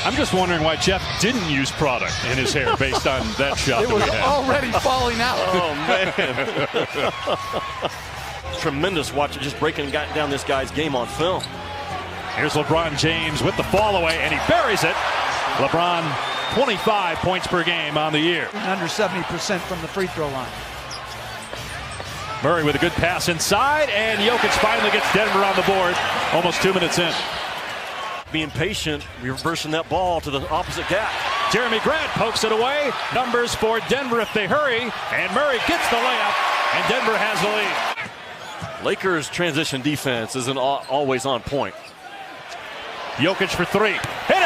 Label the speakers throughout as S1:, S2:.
S1: I'm just wondering why Jeff didn't use product in his hair based on that shot.
S2: It was already falling out.
S3: Oh, man. Tremendous watching, just breaking down this guy's game on film.
S1: Here's LeBron James with the fall away, and he buries it. LeBron, 25 points per game on the year.
S2: Under 70% from the free throw line.
S1: Murray with a good pass inside, and Jokic finally gets Denver on the board almost 2 minutes in.
S3: Being patient, reversing that ball to the opposite gap.
S1: Jeremy Grant pokes it away. Numbers for Denver if they hurry, and Murray gets the layup, and Denver has the lead.
S3: Lakers' transition defense isn't always on point.
S1: Jokic for three. Hit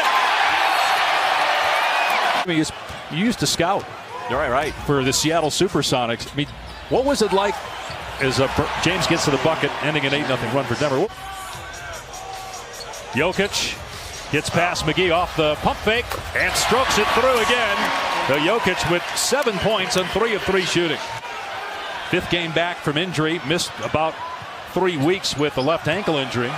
S1: it! You used to scout.
S3: You're right.
S1: For the Seattle Supersonics. I mean, what was it like as James gets to the bucket, ending an 8-0 run for Denver? Jokic gets past McGee off the pump fake and strokes it through again. So Jokic with 7 points on 3 of 3 shooting. 5th game back from injury. Missed about 3 weeks with a left ankle injury.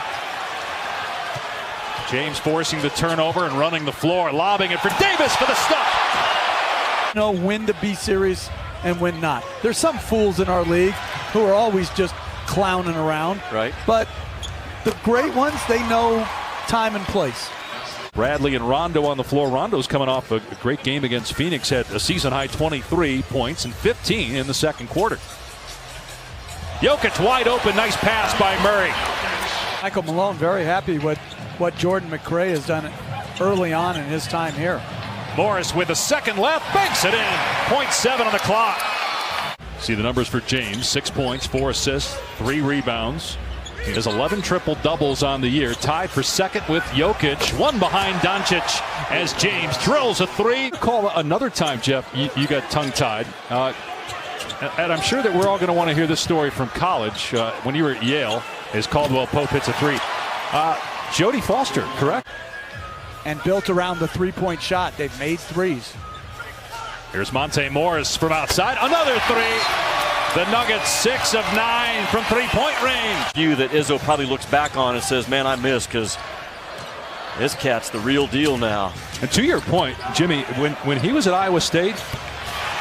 S1: James forcing the turnover and running the floor, lobbing it for Davis for the stuff.
S2: Know when to be serious and when not. There's some fools in our league who are always just clowning around.
S3: Right.
S2: But the great ones, they know time and place.
S1: Bradley and Rondo on the floor. Rondo's coming off a great game against Phoenix, had a season-high 23 points and 15 in the second quarter. Jokic wide open, nice pass by Murray.
S2: Michael Malone very happy with what Jordan McRae has done early on in his time here.
S1: Morris with a second left, banks it in. 0.7 on the clock. See the numbers for James. 6 points, 4 assists, 3 rebounds. He has 11 triple-doubles on the year, tied for second with Jokic, one behind Doncic as James drills a three. Call another time, Jeff, you got tongue-tied. And I'm sure that we're all going to want to hear this story from college when you were at Yale as Caldwell Pope hits a three. Jody Foster, correct?
S2: And built around the three-point shot. They've made threes.
S1: Here's Monte Morris from outside. Another three. The Nuggets 6 of 9 from three-point range.
S3: View that Izzo probably looks back on and says, man, I missed because this cat's the real deal now.
S1: And to your point, Jimmy, when he was at Iowa State,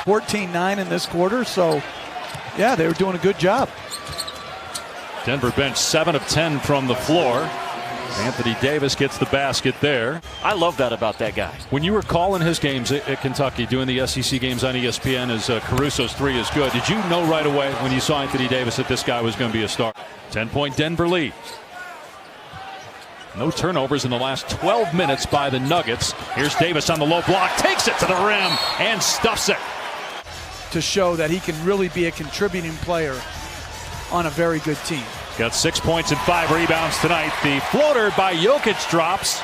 S2: 14-9 in this quarter, so yeah, they were doing a good job.
S1: Denver bench 7 of 10 from the floor. Anthony Davis gets the basket there.
S3: I love that about that guy.
S1: When you were calling his games at Kentucky, doing the SEC games on ESPN as Caruso's three is good, did you know right away when you saw Anthony Davis that this guy was going to be a star? 10-point Denver lead. No turnovers in the last 12 minutes by the Nuggets. Here's Davis on the low block, takes it to the rim and stuffs it.
S2: To show that he can really be a contributing player on a very good team.
S1: Got 6 points and 5 rebounds tonight. The floater by Jokic drops.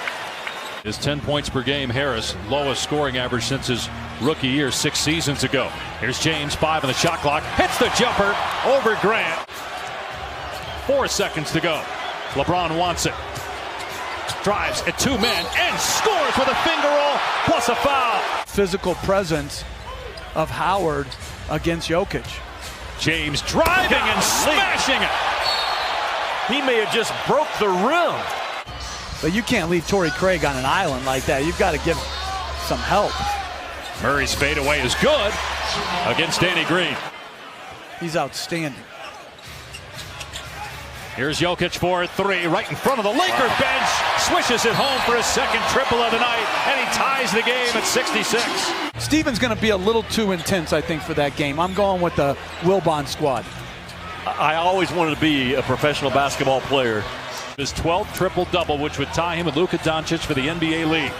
S1: His 10 points per game. Harris, lowest scoring average since his rookie year 6 seasons ago. Here's James, 5 on the shot clock. Hits the jumper over Grant. 4 seconds to go. LeBron wants it. Drives at 2 men and scores with a finger roll plus a foul.
S2: Physical presence of Howard against Jokic.
S1: James driving and smashing it.
S3: He may have just broke the rim.
S2: But you can't leave Torrey Craig on an island like that. You've got to give some help.
S1: Murray's fadeaway is good against Danny Green.
S2: He's outstanding.
S1: Here's Jokic for 3 right in front of the Laker bench. Swishes it home for his second triple of the night, and he ties the game at 66.
S2: Stephen's going to be a little too intense, I think, for that game. I'm going with the Wilbon squad.
S3: I always wanted to be a professional basketball player.
S1: His 12th triple-double, which would tie him with Luka Doncic for the NBA lead.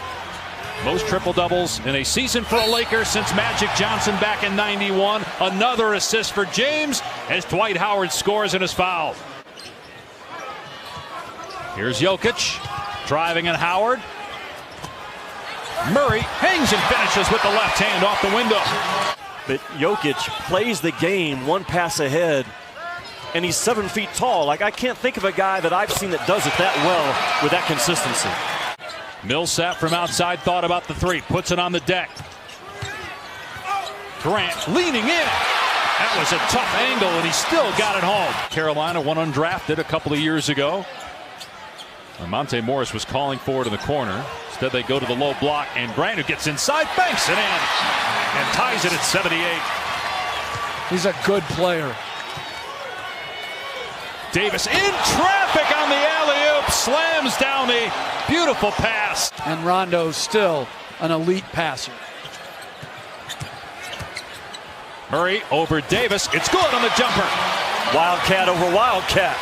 S1: Most triple-doubles in a season for a Laker since Magic Johnson back in '91. Another assist for James as Dwight Howard scores and is fouled. Here's Jokic driving at Howard. Murray hangs and finishes with the left hand off the window.
S3: But Jokic plays the game one pass ahead, and he's 7 feet tall. Like, I can't think of a guy that I've seen that does it that well with that consistency.
S1: Millsap from outside thought about the three, puts it on the deck. Grant leaning in. That was a tough angle, and he still got it home. Carolina, one undrafted a couple of years ago. Monte Morris was calling for it in the corner. Instead, they go to the low block, and Grant, who gets inside, banks it in and ties it at 78.
S2: He's a good player.
S1: Davis in traffic on the alley-oop, slams down the beautiful pass.
S2: And Rondo's still an elite passer.
S1: Murray over Davis. It's good on the jumper.
S3: Wildcat over Wildcat.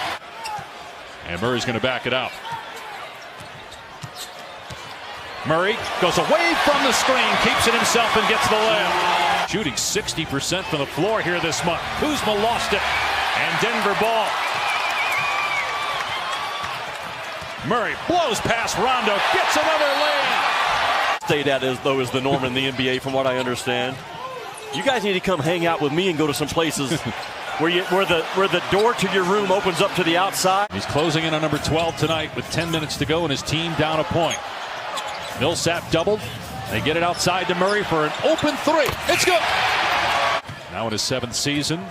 S1: And Murray's going to back it out. Murray goes away from the screen, keeps it himself, and gets the layup. Shooting 60% from the floor here this month. Kuzma lost it, and Denver ball. Murray blows past Rondo, gets another layup.
S3: Say that as though is the norm in the NBA, from what I understand. You guys need to come hang out with me and go to some places where the door to your room opens up to the outside.
S1: He's closing in on number 12 tonight with 10 minutes to go and his team down a point. Millsap doubled. They get it outside to Murray for an open three. It's good. Now in his 7th season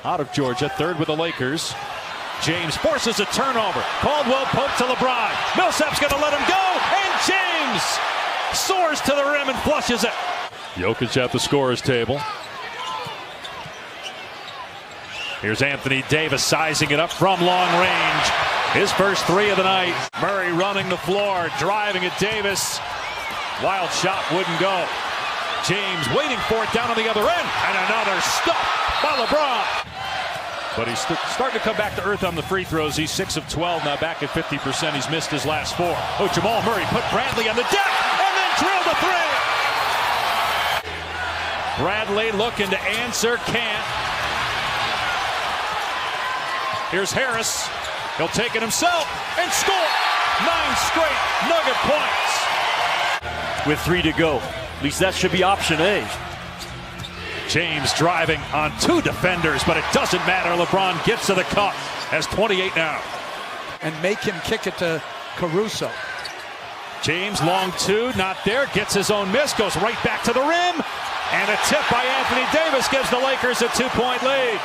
S1: out of Georgia, 3rd with the Lakers. James forces a turnover. Caldwell Pope to LeBron. Millsap's going to let him go, and James soars to the rim and flushes it. Jokic at the scorer's table. Here's Anthony Davis sizing it up from long range. His first 3 of the night. Murray running the floor, driving at Davis. Wild shot wouldn't go. James waiting for it down on the other end. And another stop by LeBron. But he's starting to come back to earth on the free throws. He's 6 of 12, now back at 50%. He's missed his last 4. Oh, Jamal Murray put Bradley on the deck and then drilled the 3. Bradley looking to answer, can't. Here's Harris. He'll take it himself and score. 9 straight Nugget points.
S3: With 3 to go. At least that should be option A.
S1: James driving on 2 defenders, but it doesn't matter. LeBron gets to the cup. Has 28 now.
S2: And make him kick it to Caruso.
S1: James long 2, not there. Gets his own miss, goes right back to the rim. And a tip by Anthony Davis gives the Lakers a 2-point lead.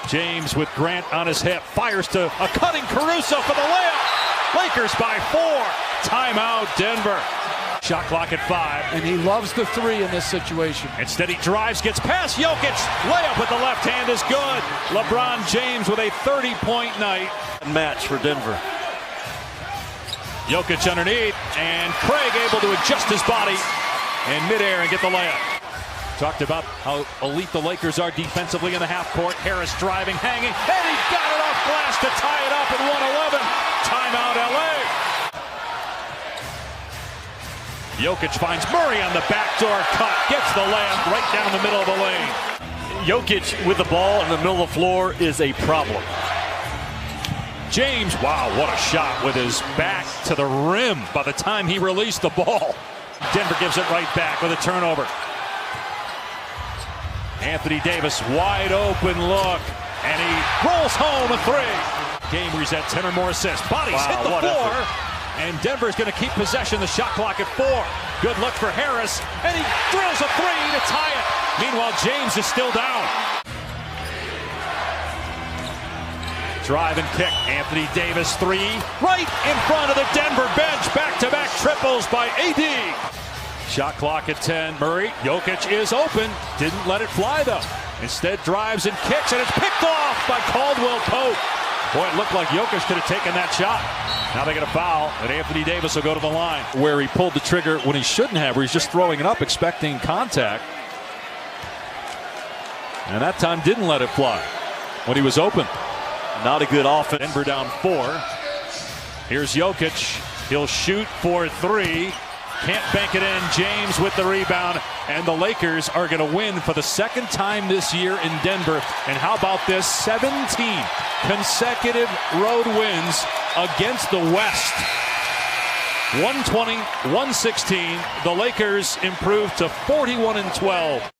S1: James with Grant on his hip, fires to a cutting Caruso for the layup. Lakers by 4. Timeout, Denver. Shot clock at 5.
S2: And he loves the 3 in this situation.
S1: Instead, he drives, gets past Jokic. Layup with the left hand is good. LeBron James with a 30-point night.
S3: Match for Denver.
S1: Jokic underneath, and Craig able to adjust his body in midair and get the layup. Talked about how elite the Lakers are defensively in the half court. Harris driving, hanging, and he got it off glass to tie it up at 111. Timeout, LA. Jokic finds Murray on the backdoor cut, gets the layup right down the middle of the lane.
S3: Jokic with the ball in the middle of the floor is a problem.
S1: James, wow, what a shot with his back to the rim by the time he released the ball. Denver gives it right back with a turnover. Anthony Davis, wide open look, and he rolls home a 3. Game where he's at 10 or more assists. Bodies hit the floor, and Denver's going to keep possession. The shot clock at 4. Good look for Harris, and he drills a 3 to tie it. Meanwhile, James is still down. Drive and kick. Anthony Davis 3, right in front of the Denver bench. Back-to-back triples by AD. Shot clock at 10. Murray, Jokic is open. Didn't let it fly, though. Instead, drives and kicks, and it's picked off by Caldwell Pope. Boy, it looked like Jokic could have taken that shot. Now they get a foul, and Anthony Davis will go to the line. Where he pulled the trigger when he shouldn't have, where he's just throwing it up, expecting contact. And that time didn't let it fly when he was open.
S3: Not a good offense.
S1: Denver down 4. Here's Jokic. He'll shoot for 3. Can't bank it in. James with the rebound. And the Lakers are going to win for the 2nd time this year in Denver. And how about this? 17 consecutive road wins against the West. 120-116. The Lakers improved to 41-12.